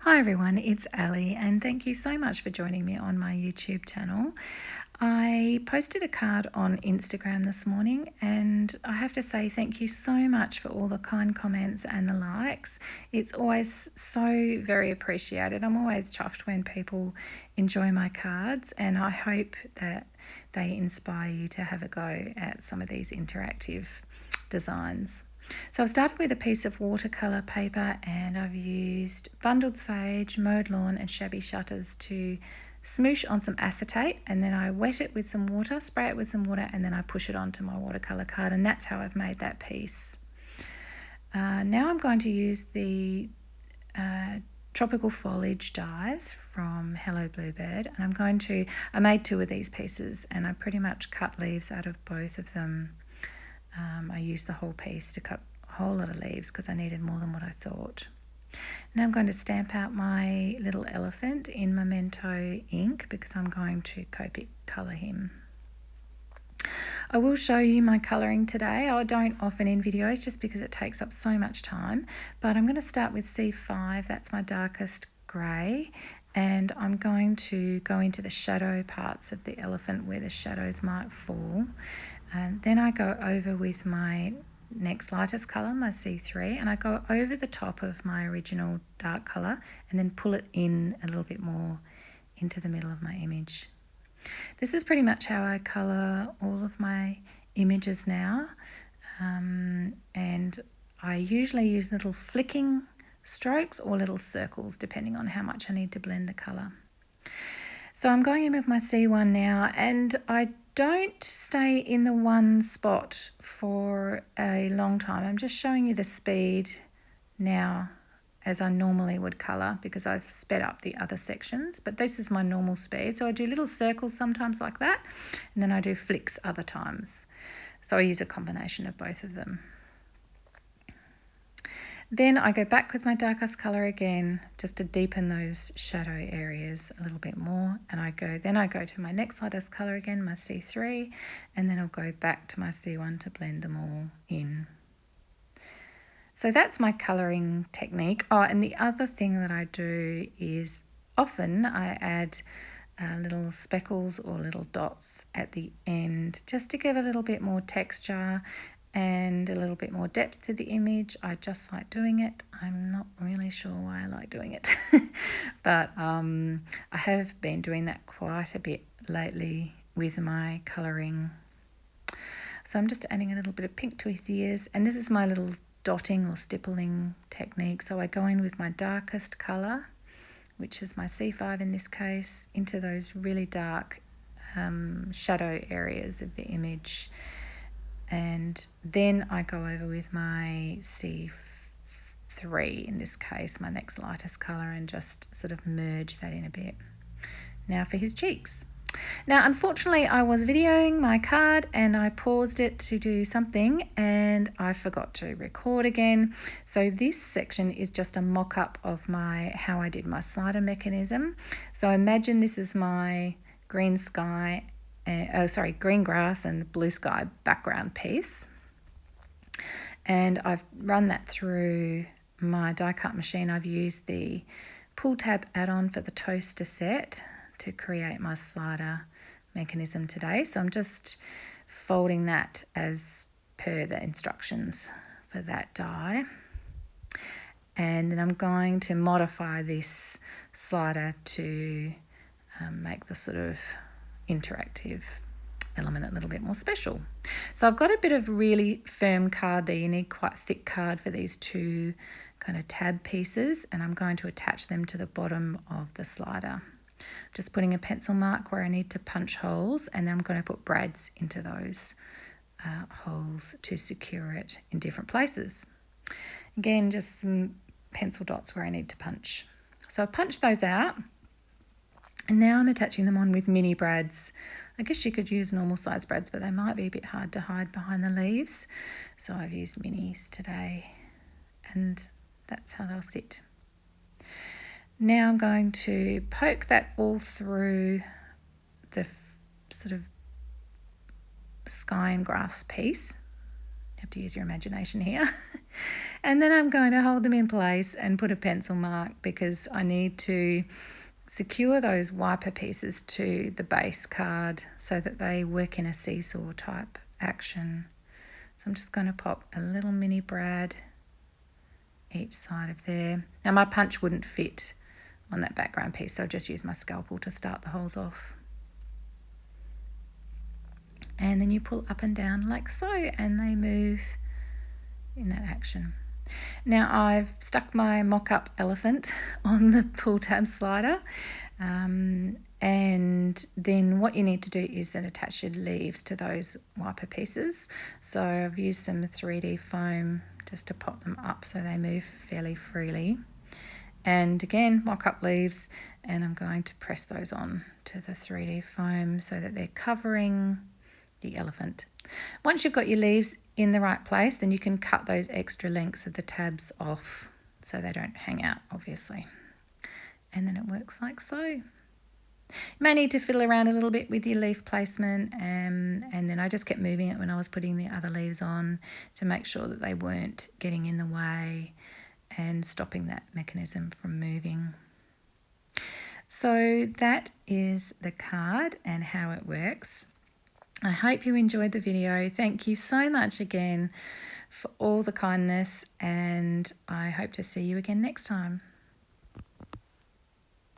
Hi everyone, it's Ali and thank you so much for joining me on my YouTube channel. I posted a card on Instagram this morning and I have to say thank you so much for all the kind comments and the likes. It's always so very appreciated. I'm always chuffed when people enjoy my cards and I hope that they inspire you to have a go at some of these interactive designs. So I've started with a piece of watercolour paper and I've used bundled sage, mowed lawn and shabby shutters to smoosh on some acetate, and then I wet it with some water, spray it with some water, and then I push it onto my watercolour card, and that's how I've made that piece. Now I'm going to use the tropical foliage dies from Hello Bluebird, and I made two of these pieces and I pretty much cut leaves out of both of them. I used the whole piece to cut a whole lot of leaves because I needed more than what I thought. Now I'm going to stamp out my little elephant in Memento ink because I'm going to copic colour him. I will show you my colouring today. I don't often in videos just because it takes up so much time, but I'm going to start with C5, that's my darkest grey, and I'm going to go into the shadow parts of the elephant where the shadows might fall. And then I go over with my next lightest colour, my C3, and I go over the top of my original dark colour and then pull it in a little bit more into the middle of my image. This is pretty much how I colour all of my images now, and I usually use little flicking strokes or little circles depending on how much I need to blend the colour. So I'm going in with my C1 now, and I don't stay in the one spot for a long time. I'm just showing you the speed now as I normally would colour because I've sped up the other sections, but this is my normal speed. So I do little circles sometimes like that, and then I do flicks other times. So I use a combination of both of them. Then I go back with my darkest colour again just to deepen those shadow areas a little bit more, and I go to my next lightest colour again, my C3, and then I'll go back to my C1 to blend them all in. So that's my colouring technique. Oh, and the other thing that I do is often I add little speckles or little dots at the end just to give a little bit more texture and a little bit more depth to the image. I just like doing it. I'm not really sure why I like doing it, but I have been doing that quite a bit lately with my colouring. So I'm just adding a little bit of pink to his ears, and this is my little dotting or stippling technique. So I go in with my darkest colour, which is my C5 in this case, into those really dark shadow areas of the image. And then I go over with my C3 in this case, my next lightest colour, and just sort of merge that in a bit. Now for his cheeks. Now unfortunately I was videoing my card and I paused it to do something and I forgot to record again. So this section is just a mock-up of how I did my slider mechanism. So imagine this is my green sky, green grass and blue sky background piece, and I've run that through my die cut machine. I've used the pull tab add-on for the toaster set to create my slider mechanism today. So I'm just folding that as per the instructions for that die, and then I'm going to modify this slider to make the sort of interactive element a little bit more special. So I've got a bit of really firm card there. You need quite a thick card for these two kind of tab pieces, and I'm going to attach them to the bottom of the slider. Just putting a pencil mark where I need to punch holes, and then I'm going to put brads into those holes to secure it in different places. Again, just some pencil dots where I need to punch. So I've punched those out, and now I'm attaching them on with mini brads. I guess you could use normal size brads, but they might be a bit hard to hide behind the leaves. So I've used minis today, and that's how they'll sit. Now I'm going to poke that all through the sort of sky and grass piece. have to use your imagination here. And then I'm going to hold them in place and put a pencil mark because I need to secure those wiper pieces to the base card so that they work in a seesaw type action. So I'm just going to pop a little mini brad each side of there. Now my punch wouldn't fit on that background piece, so I'll just use my scalpel to start the holes off. And then you pull up and down like so, and they move in that action. Now I've stuck my mock-up elephant on the pull tab slider, and then what you need to do is then attach your leaves to those wiper pieces. So I've used some 3D foam just to pop them up so they move fairly freely. And again, mock-up leaves, and I'm going to press those on to the 3D foam so that they're covering the elephant. Once you've got your leaves in the right place, then you can cut those extra lengths of the tabs off so they don't hang out, obviously. And then it works like so. You may need to fiddle around a little bit with your leaf placement, and then I just kept moving it when I was putting the other leaves on to make sure that they weren't getting in the way and stopping that mechanism from moving. So that is the card and how it works. I hope you enjoyed the video. Thank you so much again for all the kindness, and I hope to see you again next time.